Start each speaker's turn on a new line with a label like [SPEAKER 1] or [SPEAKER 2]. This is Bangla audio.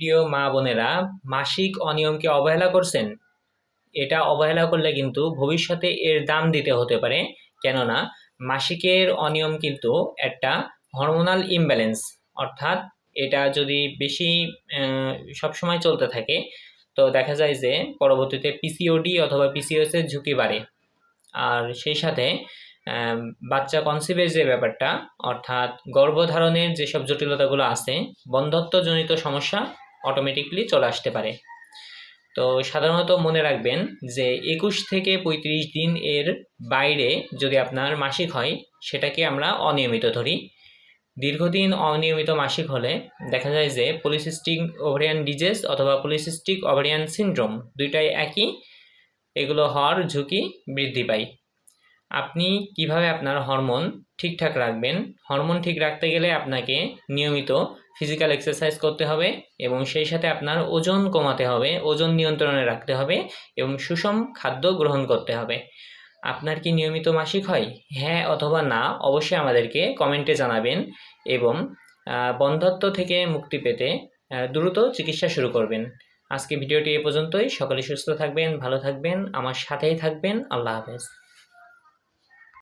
[SPEAKER 1] প্রিয় মা বোনেরা, মাসিক অনিয়মকে অবহেলা করছেন? এটা অবহেলা করলে কিন্তু ভবিষ্যতে এর দাম দিতে হতে পারে। কেননা মাসিকের অনিয়ম কিন্তু একটা হরমোনাল ইমব্যালেন্স, অর্থাৎ এটা যদি বেশি সবসময় চলতে থাকে তো দেখা যায় যে পরবর্তীতে পিসিওডি অথবা পিসিওএস এর ঝুঁকি বাড়ে। আর সেই সাথে বাচ্চা কনসিভের যে ব্যাপারটা, অর্থাৎ গর্ভধারণের যেসব জটিলতাগুলো আছে, বন্ধ্যত্বজনিত সমস্যা অটোমেটিকলি চলে আসতে পারে। তো সাধারণত মনে রাখবেন যে 21 থেকে 35 দিন এর বাইরে যদি আপনার মাসিক হয় সেটাকে আমরা অনিয়মিত ধরি। দীর্ঘদিন অনিয়মিত মাসিক হলে দেখা যায় যে পলিসিস্টিক ওভারিয়ান ডিজিজ অথবা পলিসিস্টিক ওভারিয়ান সিনড্রোম দুইটাই একই, এগুলো হওয়ার ঝুঁকি বৃদ্ধি পায়। আপনি কিভাবে আপনার হরমোন ঠিকঠাক রাখবেন? হরমোন ঠিক রাখতে গেলে আপনাকে নিয়মিত ফিজিক্যাল এক্সারসাইজ করতে হবে এবং সেই সাথে আপনার ওজন কমাতে হবে, ওজন নিয়ন্ত্রণে রাখতে হবে এবং সুষম খাদ্য গ্রহণ করতে হবে। আপনার কি নিয়মিত মাসিক হয়? হ্যাঁ অথবা না অবশ্যই আমাদেরকে কমেন্টে জানাবেন এবং বন্ধ্যত্ব থেকে মুক্তি পেতে দ্রুত চিকিৎসা শুরু করবেন। আজকে ভিডিওটি এ পর্যন্তই। সকলে সুস্থ থাকবেন, ভালো থাকবেন, আমার সাথেই থাকবেন। আল্লাহ হাফেজ।